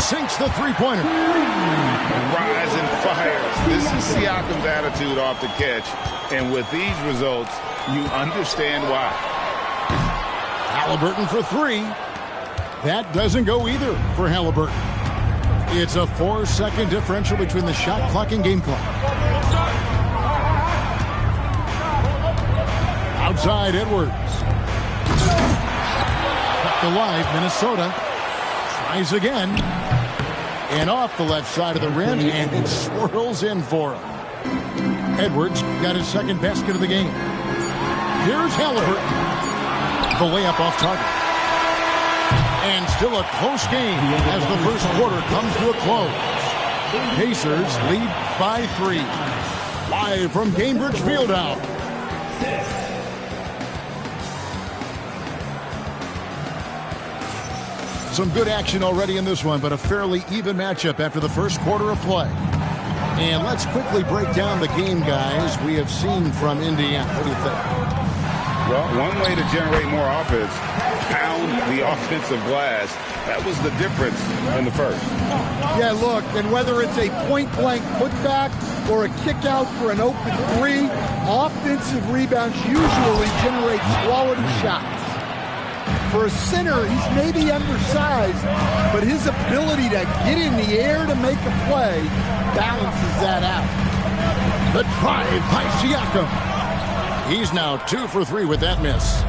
Sinks the three-pointer. Rise and fires. This is Siakam's attitude off the catch. And with these results, you understand why. Halliburton for 3. That doesn't go either for Halliburton. It's a 4-second differential between the shot clock and game clock. Outside Edwards. Kept alive, Minnesota. Tries again. And off the left side of the rim, and it swirls in for him. Edwards got his second basket of the game. Here's Halliburton. The layup off target. And still a close game as the first quarter comes to a close. Pacers lead by 3. Live from Gainbridge Fieldhouse. Some good action already in this one, but a fairly even matchup after the first quarter of play. And let's quickly break down the game, guys, we have seen from Indiana. What do you think? Well, one way to generate more offense, pound the offensive glass. That was the difference in the first. Yeah, look, and whether it's a point-blank putback or a kick-out for an open 3, offensive rebounds usually generate quality shots. For a center, he's maybe undersized, but his ability to get in the air to make a play balances that out. The drive by Siakam. He's now 2 for 3 with that miss.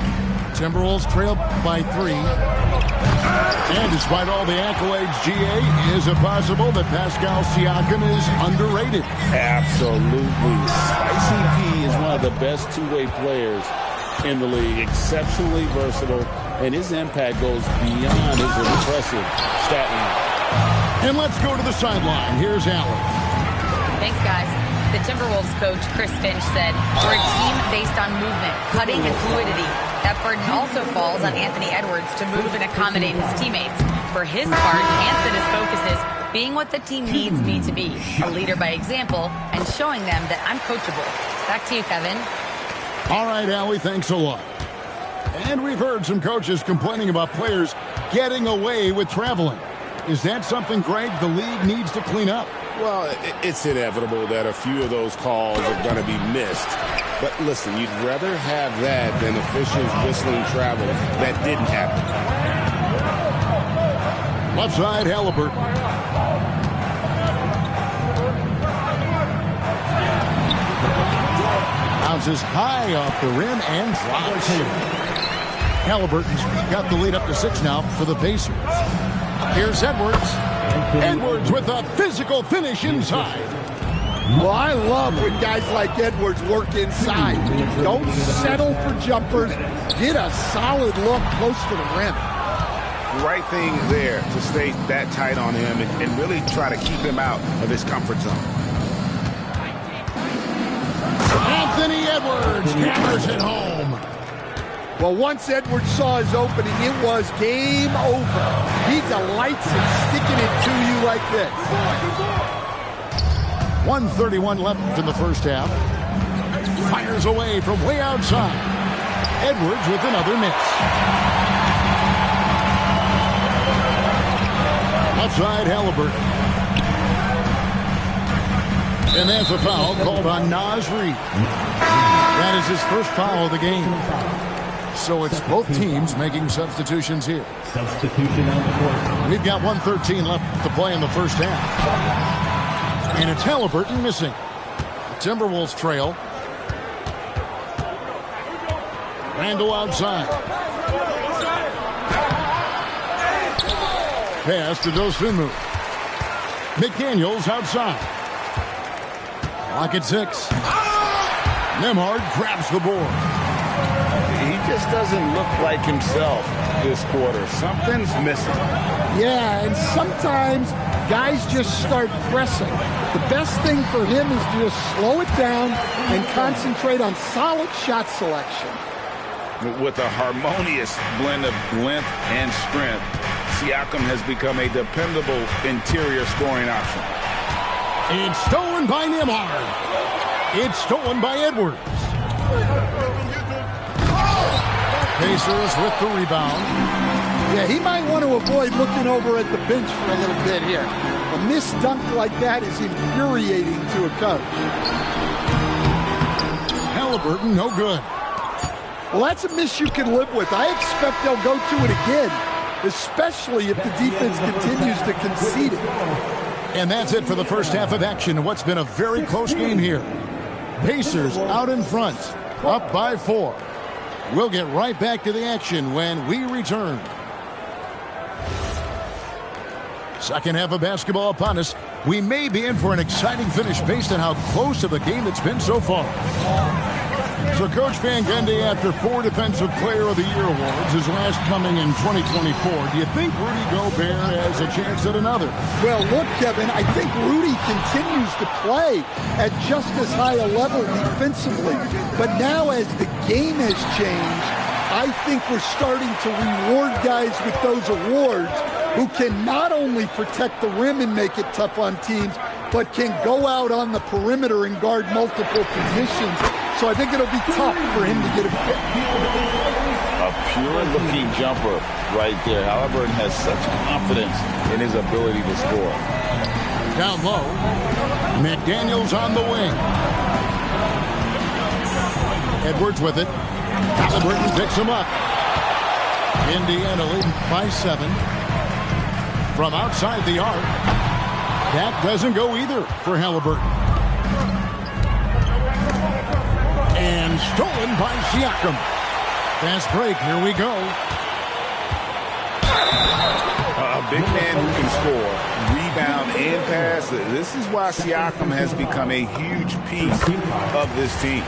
Timberwolves trail by 3. And despite all the accolades, GA, is it possible that Pascal Siakam is underrated? Absolutely. Spicy P is one of the best two-way players in the league. Exceptionally versatile, and his impact goes beyond his impressive stat line. And let's go to the sideline. Here's Allen. Thanks, guys. The Timberwolves coach, Chris Finch, said, "We're a team based on movement, cutting, and fluidity. That burden also falls on Anthony Edwards to move and accommodate his teammates. For his part, Anson is focuses being what the team needs me to be, a leader by example, and showing them that I'm coachable." Back to you, Kevin. All right, Allie, thanks a lot. And we've heard some coaches complaining about players getting away with traveling. Is that something, Greg, the league needs to clean up? Well, it's inevitable that a few of those calls are going to be missed. But listen, you'd rather have that than officials whistling travel that didn't happen. Left side, Halliburton. Bounces high off the rim and drops. Halliburton's got the lead up to 6 now for the Pacers. Here's Edwards. Edwards with a physical finish inside. Well, I love when guys like Edwards work inside. Don't settle for jumpers. Get a solid look close to the rim. Right thing there to stay that tight on him and really try to keep him out of his comfort zone. Anthony Edwards hammers it home. Well, once Edwards saw his opening, it was game over. He delights in sticking it to you like this. 1:31 left in the first half. Fires away from way outside. Edwards with another miss. Outside Halliburton. And there's a foul called on Naz Reid. That is his first foul of the game. So it's both teams making substitutions here. Substitution on the court. We've got 1:13 left to play in the first half. And it's Halliburton missing. The Timberwolves trail. Randall outside. Pass to Dosunmu. McDaniels outside. Clock at 6. Nembhard grabs the board. He just doesn't look like himself this quarter. Something's missing. Yeah, and sometimes guys just start pressing. The best thing for him is to just slow it down and concentrate on solid shot selection. With a harmonious blend of length and strength, Siakam has become a dependable interior scoring option. It's stolen by Nembhard. It's stolen by Edwards. Pacers with the rebound. Yeah, he might want to avoid looking over at the bench for a little bit here. A missed dunk like that is infuriating to a coach. Halliburton, no good. Well, that's a miss you can live with. I expect they'll go to it again, especially if the defense continues to concede it. And that's it for the first half of action in what's been a very close game here. Pacers out in front, up by 4. We'll get right back to the action when we return. Second half of basketball upon us. We may be in for an exciting finish based on how close to the game it's been so far. So Coach Van Gundy, after 4 Defensive Player of the Year awards, his last coming in 2024, do you think Rudy Gobert has a chance at another? Well, look, Kevin, I think Rudy continues to play at just as high a level defensively. But now as the game has changed, I think we're starting to reward guys with those awards who can not only protect the rim and make it tough on teams, but can go out on the perimeter and guard multiple positions. So I think it'll be tough for him to get a fit. A pure-looking jumper right there. Halliburton has such confidence in his ability to score. Down low, McDaniels on the wing. Edwards with it. Halliburton picks him up. Indiana leading by 7. From outside the arc. That doesn't go either for Halliburton. And stolen by Siakam. Fast break, here we go. A big man who can score, rebound, and pass. This is why Siakam has become a huge piece of this team.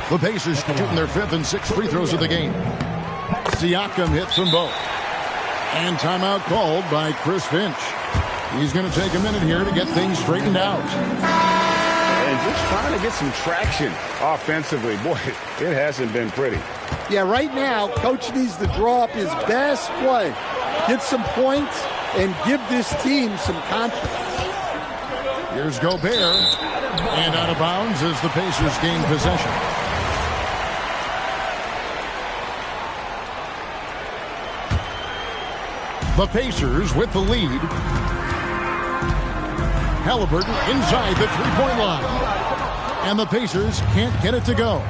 The Pacers shooting their 5th and 6th free throws of the game. Siakam hits them both. And timeout called by Chris Finch. He's going to take a minute here to get things straightened out. And just trying to get some traction offensively. Boy, it hasn't been pretty. Yeah, right now, Coach needs to draw up his best play, get some points, and give this team some confidence. Here's Gobert. And out of bounds as the Pacers gain possession. The Pacers with the lead. Halliburton inside the three-point line. And the Pacers can't get it to go.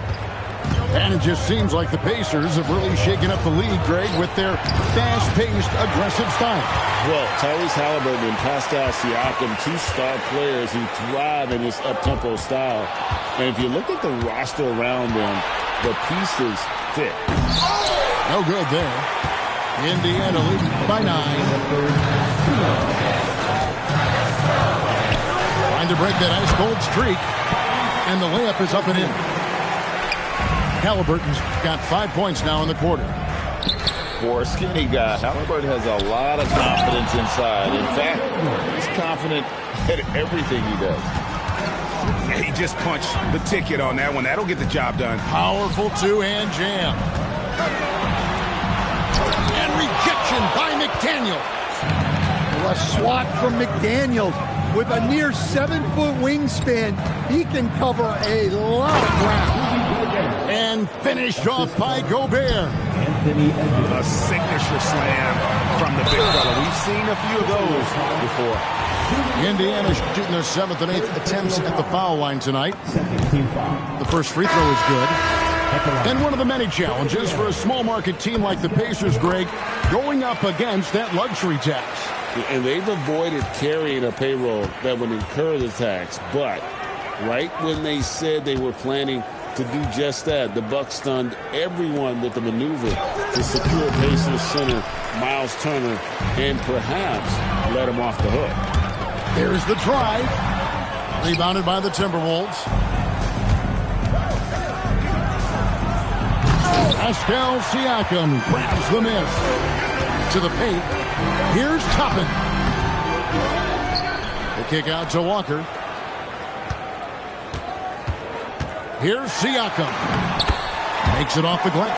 And it just seems like the Pacers have really shaken up the league, Greg, with their fast-paced, aggressive style. Well, Tyrese Halliburton and Pascal Siakam, two star players who thrive in this up-tempo style. And if you look at the roster around them, the pieces fit. No good there. Indiana leading by 9. Trying to break that ice-cold streak. And the layup is up and in. Halliburton's got 5 points now in the quarter. For a skinny guy, Halliburton has a lot of confidence inside. In fact, he's confident at everything he does. He just punched the ticket on that one. That'll get the job done. Powerful two-hand jam. And rejection by McDaniel. A swat from McDaniel. With a near 7-foot wingspan, he can cover a lot of ground. And finished off by Gobert. A signature slam from the big fella. We've seen a few of those before. Indiana shooting their 7th and 8th attempts at the foul line tonight. The first free throw is good. And one of the many challenges for a small market team like the Pacers, Greg, going up against that luxury tax. And they've avoided carrying a payroll that would incur the tax. But right when they said they were planning to do just that, the Bucks stunned everyone with the maneuver to secure Pacers center Miles Turner and perhaps let him off the hook. Here's the drive. Rebounded by the Timberwolves. Pascal Siakam grabs the miss. To the paint. Here's Toppin. The kick out to Walker. Here's Siakam. Makes it off the glass.